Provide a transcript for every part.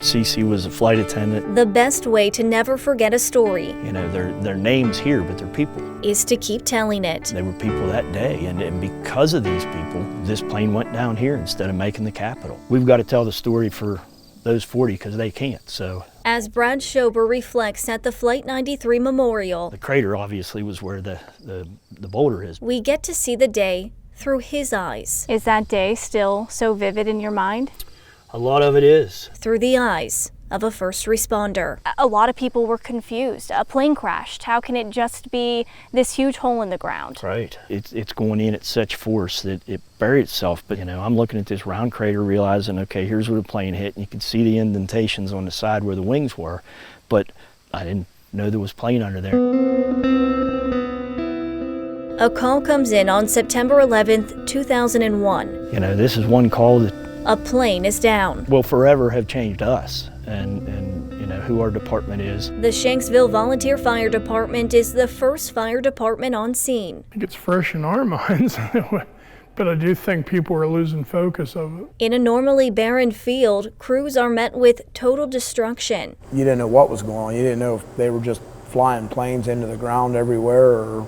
Cece was a flight attendant. The best way to never forget a story, You know, their names here, but they're people. is to keep telling it. They were people that day, and because of these people, this plane went down here instead of making the Capitol. We've got to tell the story for those 40 because they can't, so. As Brad Schober reflects at the Flight 93 Memorial, The crater obviously was where the boulder is. we get to see the day through his eyes, Is that day still so vivid in your mind? A lot of it is. through the eyes of a first responder. A lot of people were confused. A plane crashed. How can it just be this huge hole in the ground? Right. It's going in at such force that it buried itself. But, you know, I'm looking at this round crater realizing, okay, here's where the plane hit. And you can see the indentations on the side where the wings were. But I didn't know there was plane under there. A call comes in on September 11th, 2001. You know, this is one call that A plane is down. will forever have changed us and you know, who our department is. The Shanksville Volunteer Fire Department is the first fire department on scene. I think it's fresh in our minds, but I do think people are losing focus of it. In a normally barren field, crews are met with total destruction. You didn't know what was going on. You didn't know if they were just flying planes into the ground everywhere or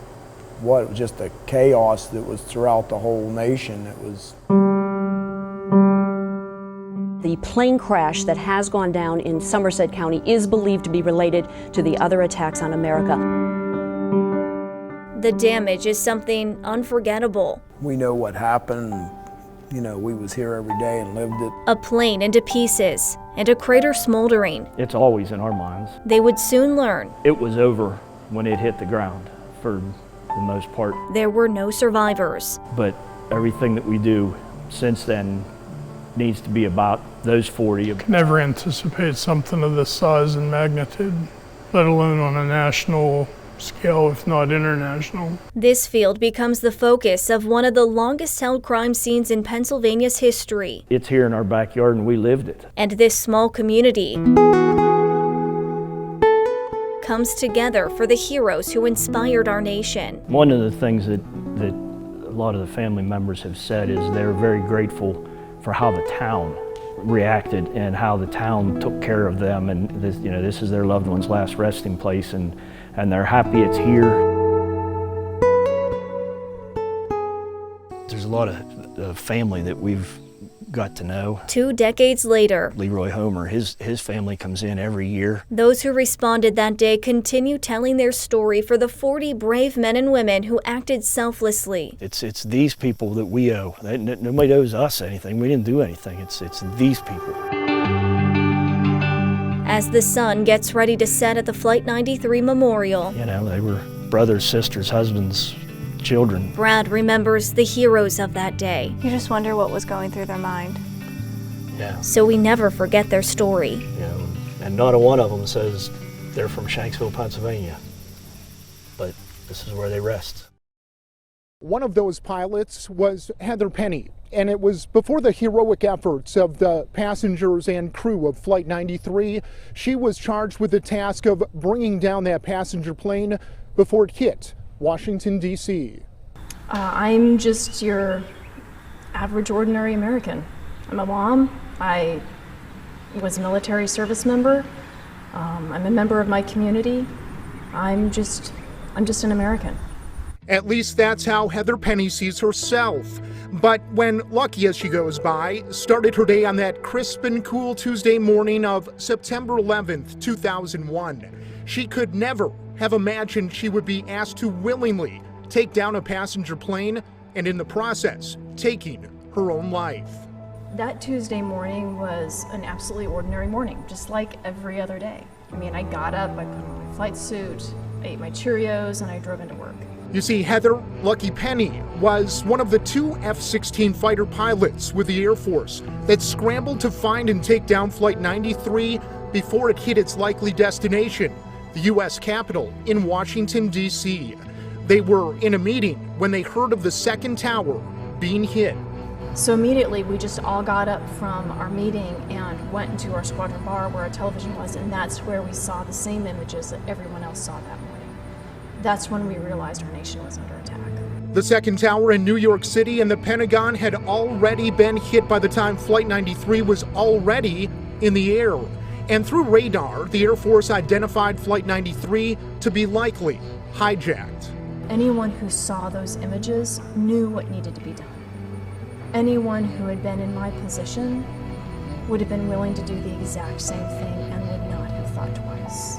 what. It was just the chaos that was throughout the whole nation. It was. The plane crash that has gone down in Somerset County is believed to be related to the other attacks on America. The damage is something unforgettable. We know what happened. You know, we was here every day and lived it. A plane into pieces and a crater smoldering. It's always in our minds. They would soon learn It was over when it hit the ground for the most part. there were no survivors. But everything that we do since then needs to be about those 40. Never anticipate something of this size and magnitude, let alone on a national scale, if not international. This field becomes the focus of one of the longest held crime scenes in Pennsylvania's history. It's here in our backyard and we lived it. And this small community comes together for the heroes who inspired our nation. One of the things that a lot of the family members have said is they're very grateful for how the town reacted and how the town took care of them, and this, you know, this is their loved one's last resting place, and they're happy it's here. There's a lot of family that we've got to know. 2 decades later, Leroy Homer, his family comes in every year. those who responded that day continue telling their story for the 40 brave men and women who acted selflessly. It's these people that we owe. Nobody owes us anything. We didn't do anything. It's these people. As the sun gets ready to set at the Flight 93 Memorial, You know, they were brothers, sisters, husbands, children. Brad remembers the heroes of that day, You just wonder what was going through their mind. Yeah. so we never forget their story. You know, and not a one of them says they're from Shanksville, Pennsylvania. But this is where they rest. One of those pilots was Heather Penny, and it was before the heroic efforts of the passengers and crew of Flight 93. She was charged with the task of bringing down that passenger plane before it hit Washington, D.C. I'm just your average, ordinary American. I'm a mom. I was a military service member. I'm a member of my community. I'm just an American. At least that's how Heather Penny sees herself. But when Lucky, as she goes by, started her day on that crisp and cool Tuesday morning of September 11th, 2001, she could never have imagined she would be asked to willingly take down a passenger plane and in the process, taking her own life. That Tuesday morning was an absolutely ordinary morning, just like every other day. I mean, I got up, I put on my flight suit, I ate my Cheerios, and I drove into work. You see, Heather Lucky Penny was one of the 2 F-16 fighter pilots with the Air Force that scrambled to find and take down Flight 93 before it hit its likely destination, the U.S. Capitol in Washington, D.C. They were in a meeting when they heard of the second tower being hit. So immediately we just all got up from our meeting and went into our squadron bar where our television was, and that's where we saw the same images that everyone else saw that morning. That's when we realized our nation was under attack. The second tower in New York City and the Pentagon had already been hit by the time Flight 93 was already in the air. And through radar, the Air Force identified Flight 93 to be likely hijacked. Anyone who saw those images knew what needed to be done. Anyone who had been in my position would have been willing to do the exact same thing and would not have thought twice.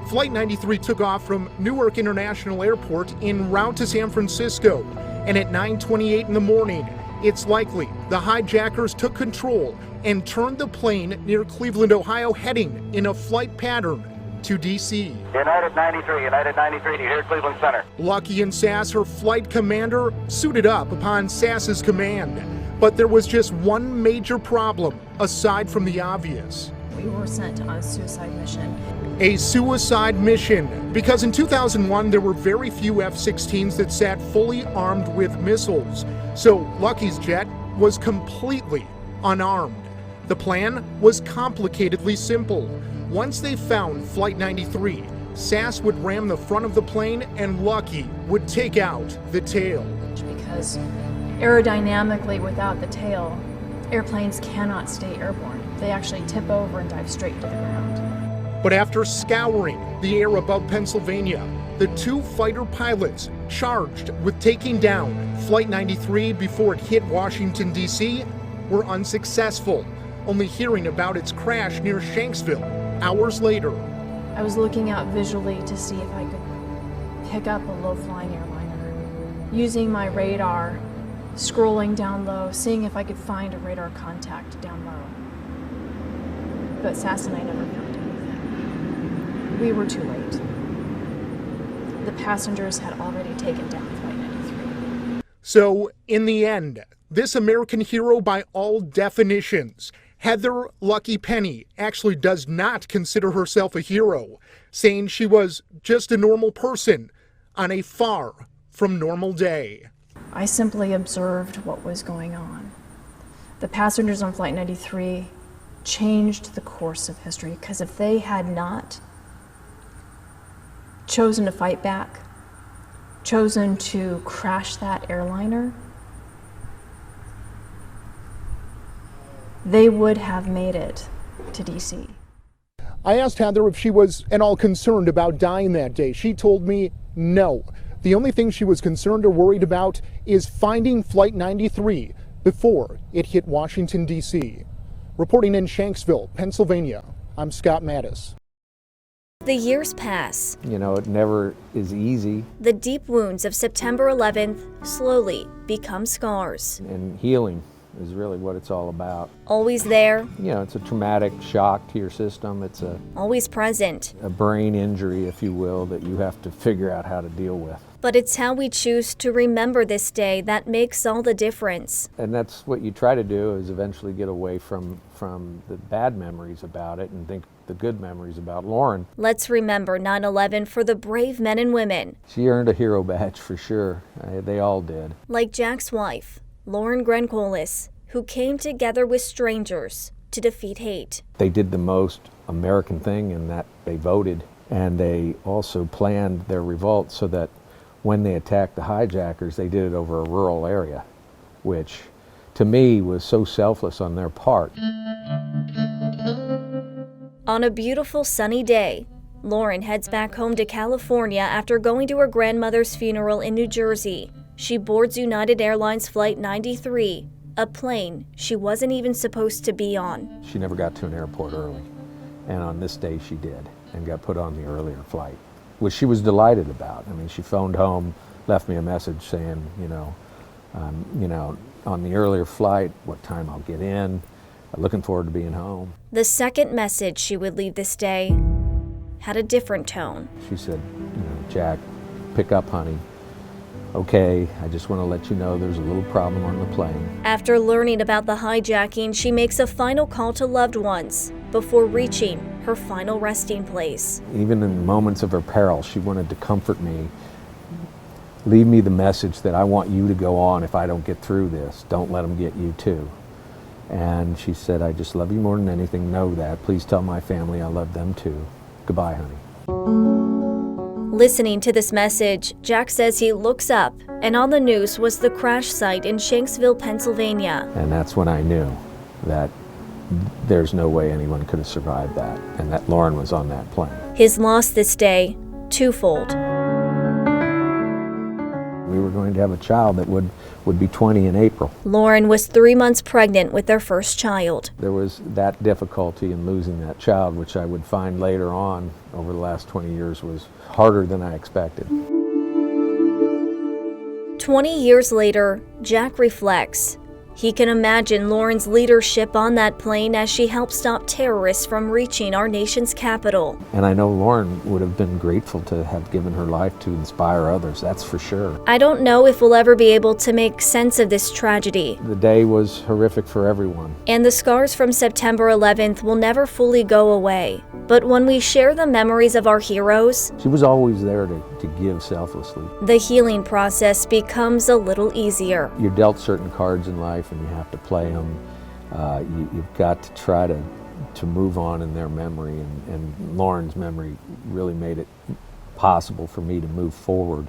Flight 93 took off from Newark International Airport en route to San Francisco, and at 9:28 in the morning, it's likely the hijackers took control and turned the plane near Cleveland, Ohio, heading in a flight pattern to D.C. United 93, do you hear Cleveland Center? Lucky and Sass, her flight commander, suited up upon Sass's command. But there was just one major problem, aside from the obvious. We were sent on a suicide mission. A suicide mission, because in 2001 there were very few F-16s that sat fully armed with missiles. So Lucky's jet was completely unarmed. The plan was complicatedly simple. Once they found Flight 93, Sass would ram the front of the plane and Lucky would take out the tail. Because aerodynamically, without the tail, airplanes cannot stay airborne. They actually tip over and dive straight to the ground. But after scouring the air above Pennsylvania, the two fighter pilots charged with taking down Flight 93 before it hit Washington, D.C. were unsuccessful, only hearing about its crash near Shanksville hours later. I was looking out visually to see if I could pick up a low-flying airliner, using my radar, scrolling down low, seeing if I could find a radar contact down low. But Sass and I never found anything. We were too late. The passengers had already taken down Flight 93. So, in the end, this American hero by all definitions, Heather Lucky Penny, actually does not consider herself a hero, saying she was just a normal person on a far from normal day. I simply observed what was going on. The passengers on Flight 93 changed the course of history, because if they had not chosen to fight back, chosen to crash that airliner, they would have made it to DC. I asked Heather if she was at all concerned about dying that day. She told me no. The only thing she was concerned or worried about is finding Flight 93 before it hit Washington, D.C. Reporting in Shanksville, Pennsylvania, I'm Scott Mattis. The years pass. You know, it never is easy. The deep wounds of September 11th slowly become scars. And healing is really what it's all about. Always there. You know, it's a traumatic shock to your system. It's always present. A brain injury, if you will, that you have to figure out how to deal with. But it's how we choose to remember this day that makes all the difference. And that's what you try to do, is eventually get away from the bad memories about it and think the good memories about Lauren. Let's remember 9/11 for the brave men and women. She earned a hero badge for sure. They all did. Like Jack's wife, Lauren Grencolis, who came together with strangers to defeat hate. They did the most American thing in that they voted, and they also planned their revolt so that when they attacked the hijackers, they did it over a rural area, which to me was so selfless on their part. On a beautiful sunny day, Lauren heads back home to California after going to her grandmother's funeral in New Jersey. She boards United Airlines Flight 93, a plane she wasn't even supposed to be on. She never got to an airport early, and on this day she did, and got put on the earlier flight, which she was delighted about. I mean, she phoned home, left me a message saying, on the earlier flight, what time I'll get in, looking forward to being home. The second message she would leave this day had a different tone. She said, Jack, pick up, honey. Okay, I just want to let you know there's a little problem on the plane. After learning about the hijacking, she makes a final call to loved ones before reaching her final resting place. Even in moments of her peril, she wanted to comfort me. Leave me the message that I want you to go on if I don't get through this. Don't let them get you too. And she said, I just love you more than anything. Know that. Please tell my family I love them too. Goodbye, honey. Listening to this message, Jack says he looks up, and on the news was the crash site in Shanksville, Pennsylvania. And that's when I knew that there's no way anyone could have survived that, and that Lauren was on that plane. His loss this day, twofold. We were going to have a child that would be 20 in April. Lauren was 3 months pregnant with their first child. There was that difficulty in losing that child, which I would find later on over the last 20 years was harder than I expected. 20 years later, Jack reflects. He can imagine Lauren's leadership on that plane as she helped stop terrorists from reaching our nation's capital. And I know Lauren would have been grateful to have given her life to inspire others, that's for sure. I don't know if we'll ever be able to make sense of this tragedy. The day was horrific for everyone. And the scars from September 11th will never fully go away. But when we share the memories of our heroes, She was always there to give selflessly. the healing process becomes a little easier. You're dealt certain cards in life and you have to play them. You've got to try to move on in their memory, and Lauren's memory really made it possible for me to move forward.